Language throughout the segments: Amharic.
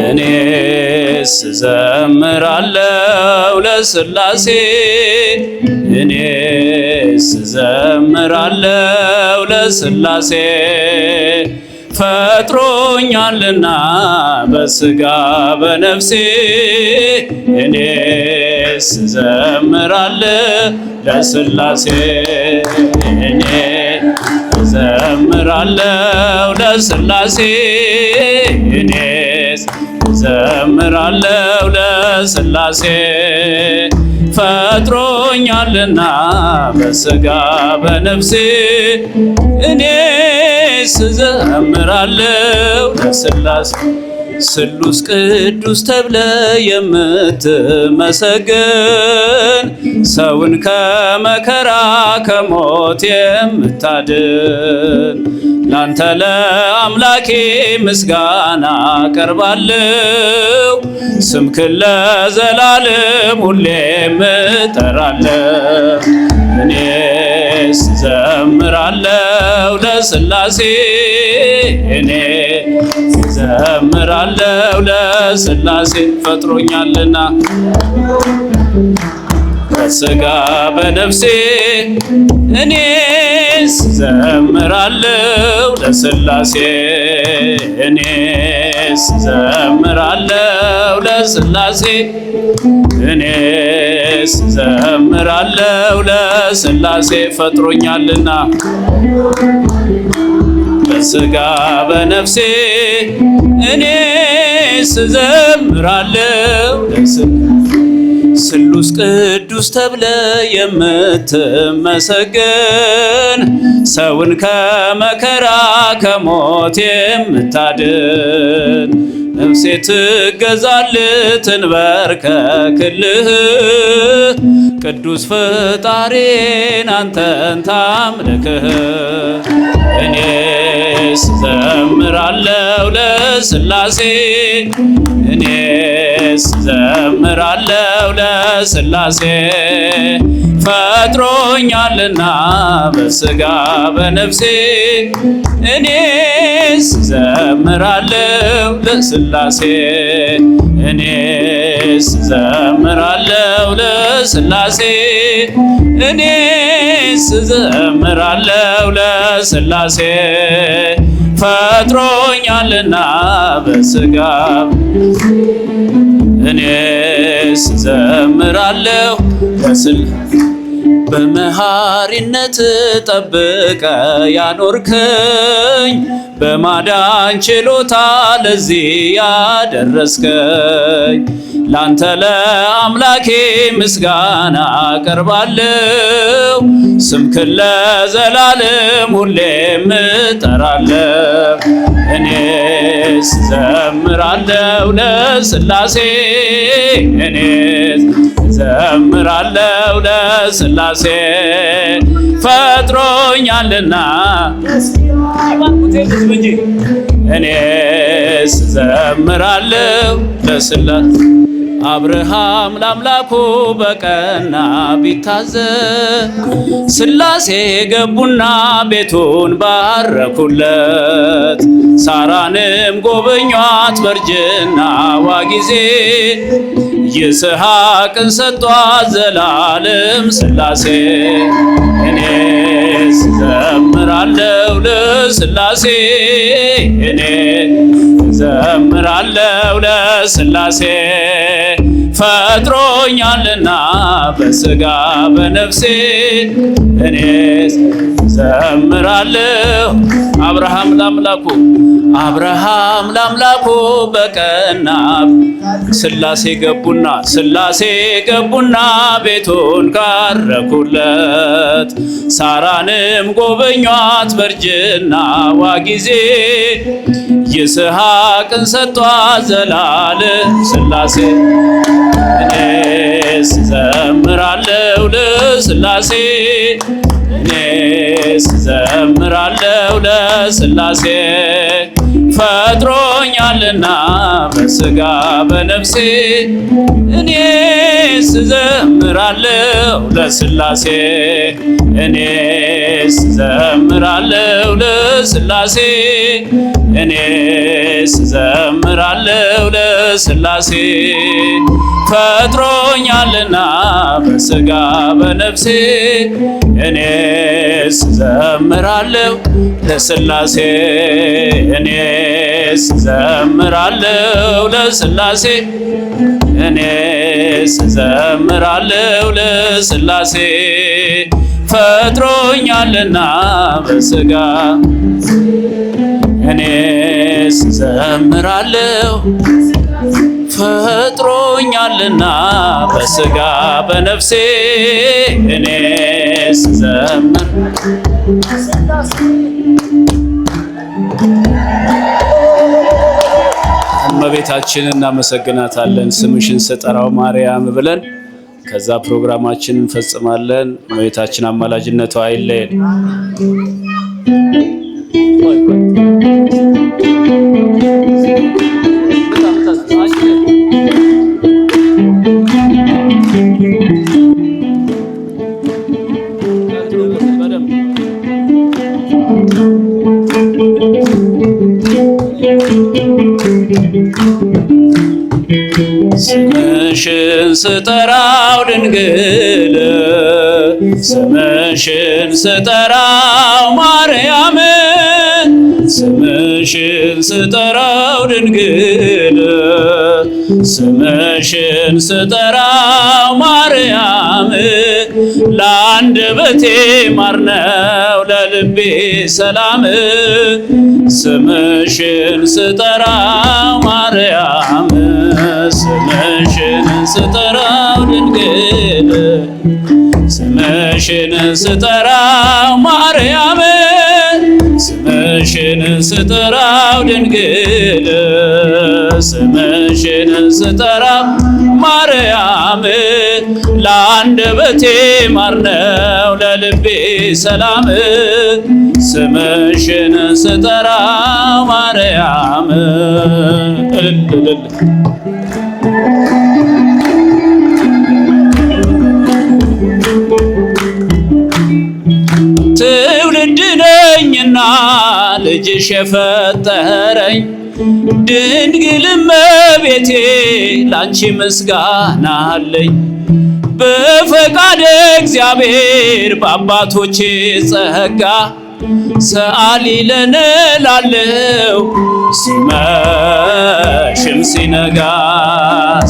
እኔስ ዘምራለሁ ለሥላሴ እኔስ ዘምራለሁ ለሥላሴ ፈጥሮኛልና በሥጋ በነፍሴ እኔስ ዘምራለሁ ለሥላሴ እኔ ዘምራለሁ ለሥላሴ እኔስ ዘምራለሁ ለሥላሴ ፈጥሮኛልና በሥጋ በነፍሴ እኔስ ዘምራለሁ ለሥላሴ ስሉስ ቅዱስ ተብለ የምትመሰገን ሰውን ከመከራ ከሞት የምታድን ላንተ ለአምላኬ ምስጋና አቀርባለሁ ስምክን ለዘላለም ሁሌም እጠራለሁ እኔስ ዘምራለሁ ለሥላሴ እኔ ዘምራለሁ ለሥላሴ ፈጥሮኛልና በሥጋ በነፍሴ እኔስ ዘምራለሁ ለሥላሴ እኔስ ዘምራለሁ ለሥላሴ እኔስ ዘምራለሁ ለሥላሴ ፈጥሮኛልና በሥጋ በነፍሴ እኔስ ዘምራለሁ ስሉስ ቅዱስ ተብለ የምትመሰገን ሰውን ከመከራ ከሞት የምታድን ነፍሴ ትገዛልህ ትንበርከክልህ ቅዱስ ፈጣሪን አንተን ታምልክህ እኔስ ዘምራለሁ ለሥላሴ እኔስ ዘምራለሁ ለሥላሴ ፈጥሮኛልና በሥጋ በነፍሴ እኔስ ዘምራለሁ ለሥላሴ እኔስ ዘምራለሁ ለሥላሴ እኔስ ዘምራለሁ ለሥላሴ ፈጥሮኛልና በሥጋ እኔስ ዘምራለሁ ለሥላሴ በመሐሪነት ጠብቀ ያኖርከኝ በማዳን ችሎታ ለዚህ ያደረስከኝ ላንተ ለአምላኬ ምስጋና አቀርባለሁ ስምክን ለዘላለም ሁሌም እጠራለሁ እኔስ ዘምራለሁ ለሥላሴ እኔስ ዘምራለሁ ለሥላሴ ፈጥሮኛልና እኔስ ዘምራለሁ ለሥላሴ አብርሃም ለአምላኩ በቀና ቢታዘዝ ሥላሴ ገቡና ቤቱን ባረኩለት ሳራንም ጎበኟት በእርጅናዋ ጊዜ ይስሐቅን ሰጧት ዘላለም ሥላሴ እኔስ ዘምራለሁ ለሥላሴ እኔ ዘምራለሁ ለሥላሴ ፈጥሮኛልና በሥጋ በነፍሴ እኔስ ዘምራለሁ አብርሃም ለአምላኩ በቀና ሥላሴ ገቡና ቤቱን ካረኩለት ሳራንም ጎበኟት በእርጅናዋ ጊዜ ይስሐቅን ሰጧት ዘላለም ሥላሴ እኔስ ዘምራለሁ ለሥላሴ እኔስ ዘምራለሁ ለሥላሴ ፈጥሮኛልና በሥጋ በነፍሴ እኔስ እዘምራለሁ ለሥላሴ እኔስ እዘምራለሁ ለሥላሴ እኔስ እዘምራለሁ ለሥላሴ ፈጥሮኛልና በሥጋ በነፍሴ እኔስ እዘምራለሁ ለሥላሴ እኔስ እዘምራለሁ ለሥላሴ እኔስ እዘምራለሁ ለሥላሴ ፈጥሮኛልና በሥጋ እኔስ እዘምራለሁ ፈጥሮኛልና በሥጋ በነፍሴ እኔስ እዘምር እመቤታችንን እናመሰግናታለን። ስምሽን ስጠራው ማርያም ብለን ከዛ ፕሮግራማችንን እንፈጽማለን። እመቤታችን አማላጅነቷ አይለየን። ስምሽን ስጠራው ድንግል ስምሽን ስጠራው ማርያም ስምሽን ስጠራው ድንግል ስምሽን ስጠራው ማርያም ለአንደበቴ ማር ነው ለልቤ ሰላም ስምሽን ስጠራው ማርያም ስምሽን ስጠራው ድንግል ስምሽን ስጠራው ማርያም ስምሽን ስጠራው ድንግል ስምሽን ስጠራው ማርያም ለአንደበቴ ማር ነው ለልቤ ሰላም ስምሽን ስጠራው ማርያም ትውልድ ነኝና ልጅሽ የፈጠረኝ ድንግል እመቤቴ ላንቺ ምስጋና አለኝ በፈቃደ እግዚአብሔር በአባቶቼ ጸጋ ሰአሊ ለነ ላለው ሲመሽም ሲነጋ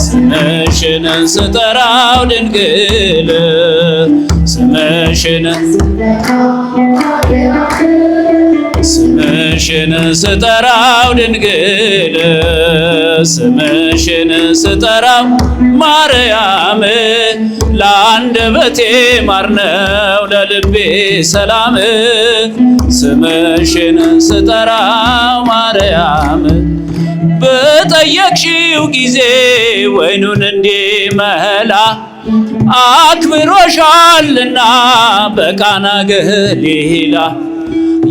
ስምሽን ስጠራው ድንግል ስምሽን ስጠራው ድንግል ስምሽን ስጠራው ማርያም ለአንደበቴ ማር ነው ለልቤ ሰላም ስምሽን ስጠራው ማርያም በጠየቅሽው ጊዜ ወይኑን እንዲመላ አክብሮሻልና በቃና ገሊላ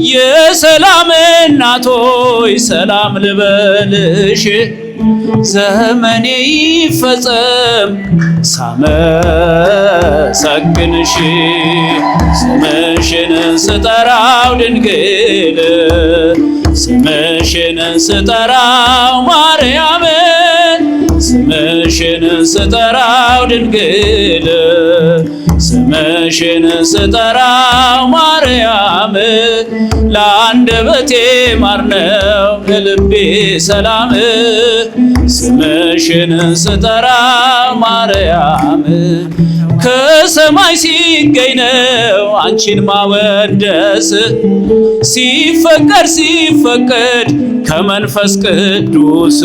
የሰላም እናቶይ ሰላም ልበልሽ ዘመኔ ይፈጸም ሳመሰግንሽ ስምሽን ስጠራው ድንግል ስምሽን ስጠራው ማርያም ስምሽን ስጠራው ድንግል ስምሽን ስጠራው ማርያም ለአንደበቴ ማር ነው ለልቤ ሰላም ስምሽን ስጠራው ማርያም ከሰማይ ሲገኝ ነው አንቺን ማወደስ ሲፈቀድ ከመንፈስ ቅዱስ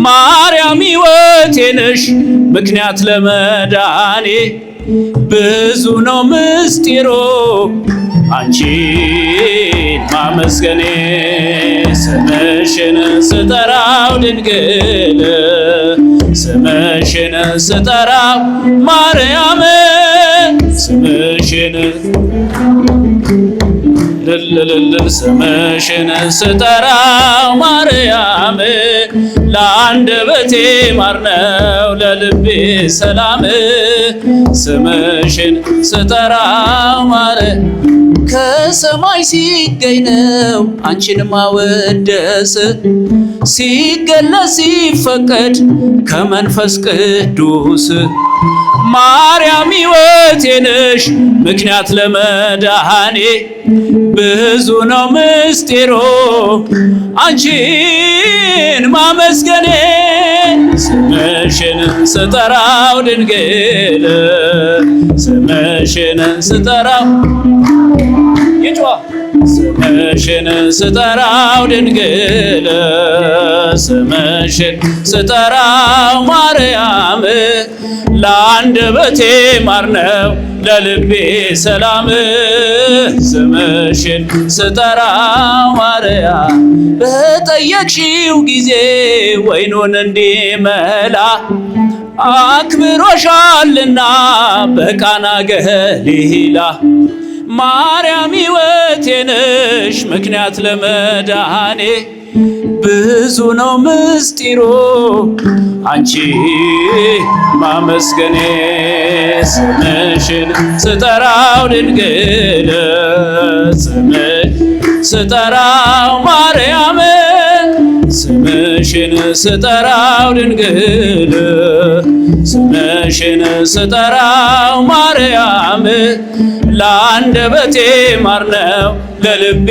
ማርያም ሕይወቴ ነሽ ምክንያት ለመዳኔ ብዙ ነው ምስጢሩ አንቺን ማመስገኔ ስምሽን ስጠራው ድንግል ስምሽን ስጠራው ማርያም ስምሽን ስምሽን ስጠራው ማርያም ለአንደበቴ ማር ነው ለልቤ ሰላም ስምሽን ስጠራው ማርያም ከሰማይ ሲገኝ ነው አንቺን ማወደስ ሲገለጽ ሲፈቀድ ከመንፈስ ቅዱስ ማርያም ሕይወቴ ነሽ ምክንያት ለመድኃኔ ብዙ ነው ምስጢሩ አንቺን ማመስገኔ ስምሽን ስጠራው ድንግል ስምሽን ስጠራው ይጭዋ ስምሽን ስጠራው ድንግል ስምሽን ስጠራው ማርያም ለአንደበቴ ማር ነው ለልቤ ሰላም ስምሽን ስጠራው ማርያም በጠየቅሽው ጊዜ ወይኑን እንዲመላ አክብሮሻልና በቃና ገሊላ ማርያም ሕይወቴ ነሽ ምክንያት ለመድኃኔ ብዙ ነው ምስጢሩ አንቺ ማመስገኔ ስምሽን ስጠራው ድንግል ስምሽን ስጠራው ማርያም ስምሽን ስጠራው ድንግል ስምሽን ስጠራው ማርያም ለአንደበቴ ማር ነው ለልቤ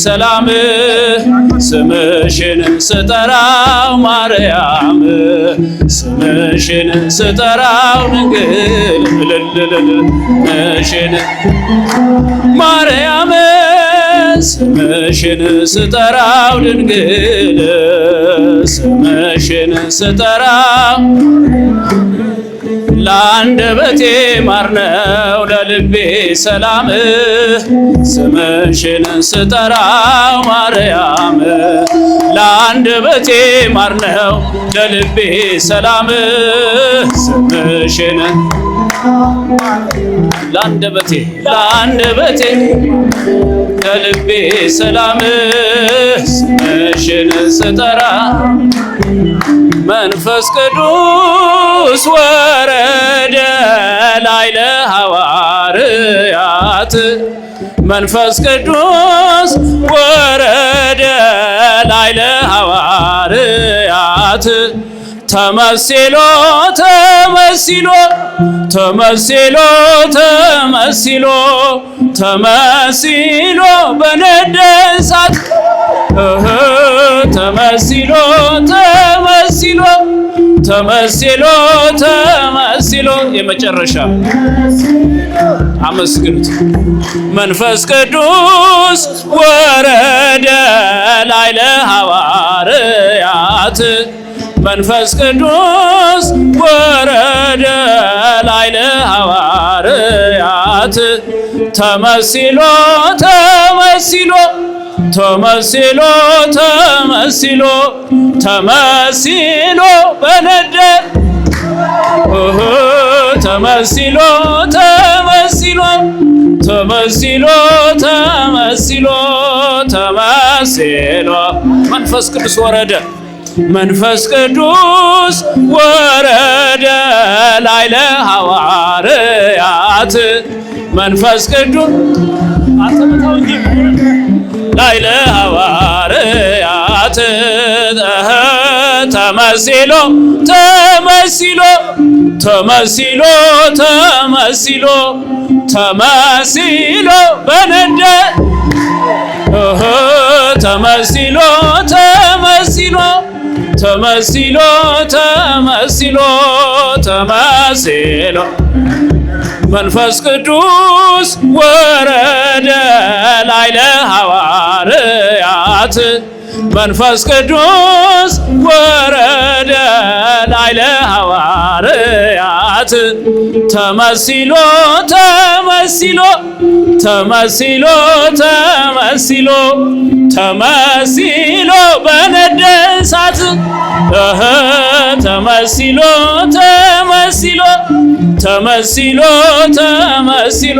ሰላም ስምሽን ስጠራው ማርያም ስምሽን ስጠራው ድንግል ስምሽን ማርያም ስምሽን ስጠራው ድንግል ስምሽን ስጠራው ለአንደበቴ ማር ነው ለልቤ ሰላም ስምሽን ስጠራው ማርያም ለአንደበቴ ማር ነው ለልቤ ሰላም ስምሽን ለአንደበቴ ለልቤ ሰላም ስምሽን ስጠራ መንፈስ ቅዱስ ወረደ ላይ ለሐዋርያት መንፈስ ቅዱስ ወረደ ላይ ለሐዋርያት ተመስሎ ተመስሎ ተመስሎ ተመስሎ ተመስሎ በነደ እሳት ተመስሎ ተመስሎ ተመስሎ ተመስሎ የመጨረሻ አመስግኑት መንፈስ ቅዱስ ወረደ ላይ ለሐዋርያት መንፈስ ቅዱስ ወረደ ላይ ለሐዋርያት ተመስሎ ተመስሎ ተመስሎ ተመስሎ ተመስሎ በነደ ተመስሎ ተመስሎ ተመስሎ ተመስሎ ተመስሎ መንፈስ ቅዱስ ወረደ መንፈስ ቅዱስ ወረደ ላይ ለሐዋርያት መንፈስ ቅዱስ ላይ ለሐዋርያት ተመስሎ ተመስሎ ተመስሎ ተመስሎ ተመስሎ በነደ ተመስሎ ተመስሎ ተመስሎ ተመስሎ ተመስሎ መንፈስ ቅዱስ ወረደ ላይ ለሐዋርያት መንፈስ ቅዱስ ወረደ ላይ ለሐዋርያት ተመስሎ ተመስሎ ተመስሎ ተመስሎ ተመስሎ በነደ እሳት ተመስሎ ተመስሎ ተመስሎ ተመስሎ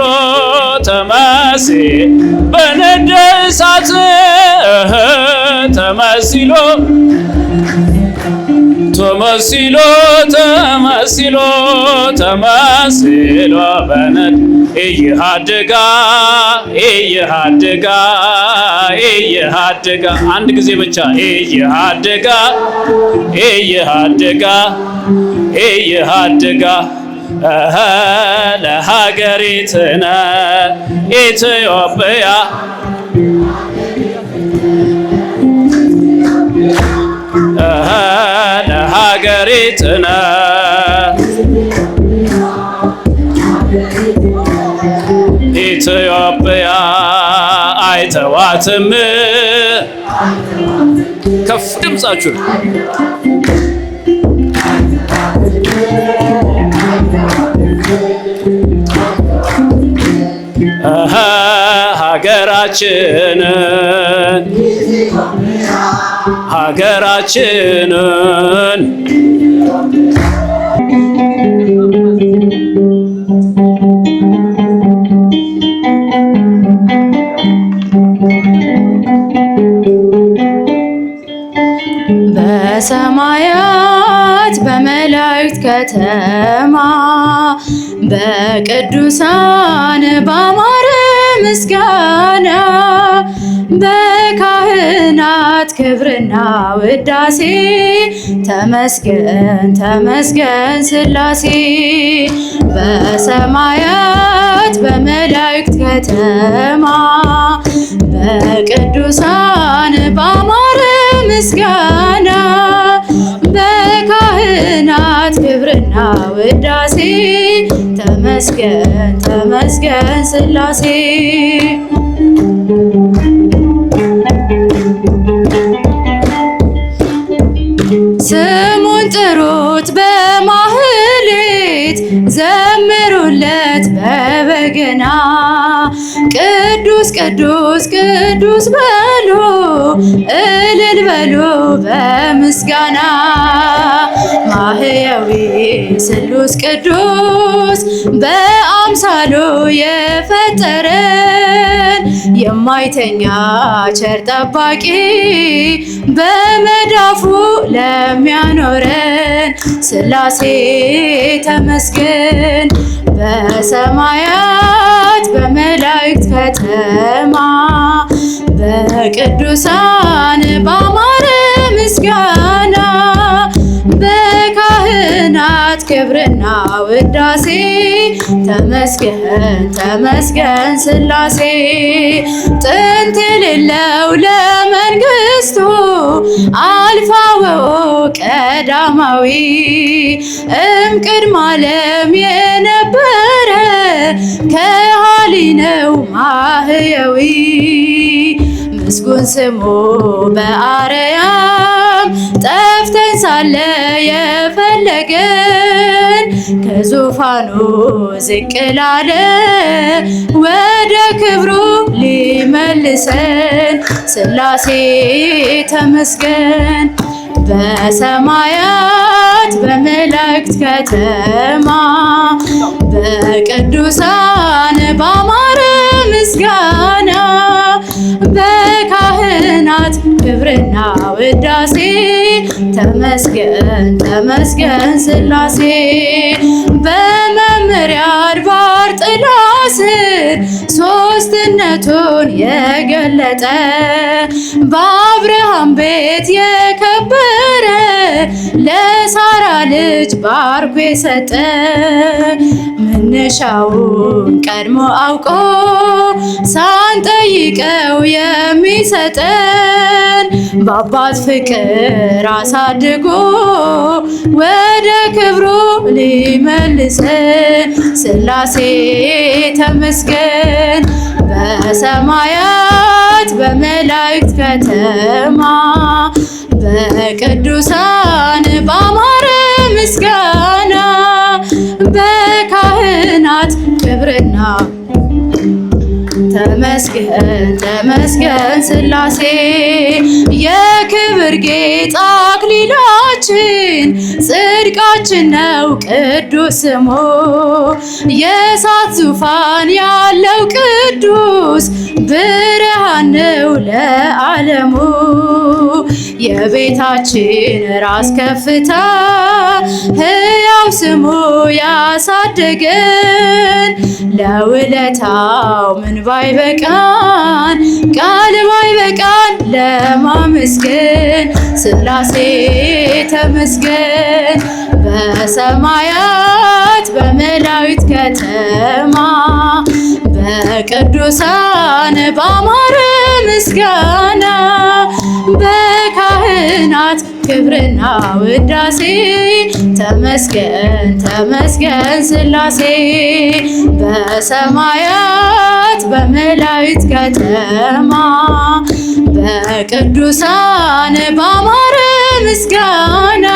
ተመስሎ በነደ እሳት ተመስሎ ተመስሎ ተመስሎ ተመስሎ በነድ እየሃደጋ እየሃደጋ እየሃደጋ አንድ ጊዜ ብቻ እየሃደጋ እየሃደጋ እየሃደጋ ለሀገሪትነ ኢትዮጵያ ለሀገሪትነ ኢትዮጵያ አይተዋትም። ከፍ ድምጻችሁ ሀገራችንን ሀገራችንን በሰማያት በመላእክት ከተማ በቅዱሳን ባማረ ምስጋና በካህናት ክብርና ውዳሴ ተመስገን ተመስገን ሥላሴ። በሰማያት በመላእክት ከተማ በቅዱሳን ባማረ ምስጋና በካህናት ክብርና ውዳሴ ተመስገን ተመስገን ሥላሴ። ስሙን ጥሩት በማህሌት ዘምሩለት በበገና ቅዱስ ቅዱስ ቅዱስ በሉ እልል በሉ በምስጋና ማህያዊ ስሉስ ቅዱስ በአምሳሉ የፈጠረን የማይተኛ ቸር ጠባቂ በመዳፉ ለሚያኖረን ሥላሴ ተመስገን። በሰማያት በመላእክት ከተማ በቅዱሳን ባማረ ምስጋና በካህናት ክብርና ውዳሴ ተመስገን ተመስገን ሥላሴ። ጥንት የሌለው ለመንግሥቱ አልፋ ወቀዳማዊ እምቅድመ ዓለም የነበረ ከሃሊ ነው ማህየዊ ምስጉን ስሙ በአርያም ጠፍተን ሳለ የፈለገን ከዙፋኑ ዝቅ ላለ ወደ ክብሩ ሊመልሰን ሥላሴ ተመስገን። በሰማያት በመላእክት ከተማ በቅዱሳን ባማረ ምስጋና በካህናት ክብርና ውዳሴ ተመስገን ተመስገን ሥላሴ። በመምሪያ አድባር ጥላ ስር ሦስትነቱን የገለጠ በአብርሃም ቤት የከበረ ለሳራ ልጅ ባርኮ የሰጠ መነሻውን ቀድሞ አውቆ ሳንጠይቀው የሚሰጠን በአባት ፍቅር አሳድጎ ወደ ክብሩ ሊመልሰን ሥላሴ ተመስገን። በሰማያት በመላእክት ከተማ በቅዱሳን ባማረ ምስጋና በካህናት ክብርና ተመስገን ተመስገን ሥላሴ። የክብር የክብር ጌጥ አክሊላችን ጽድቃችን ነው ቅዱስ ስሙ። የእሳት ዙፋን ያለው ቅዱስ ብርሃን ነው ለዓለሙ። የቤታችን ራስ ከፍታ ሕያው ስሙ ያሳደገን ለውለታው ምን ባይበቃን ቃል ባይበቃን ለማመስገን ሥላሴ ተመስገን። በሰማያት በመላእክት ከተማ በቅዱሳን ባማረ ምስጋና በካህናት ክብርና ውዳሴ ተመስገን ተመስገን ሥላሴ። በሰማያት በመላእክት ከተማ በቅዱሳን ባማረ ምስጋና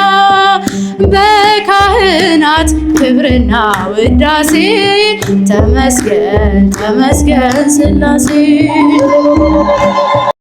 በካህናት ክብርና ውዳሴ ተመስገን ተመስገን ሥላሴ።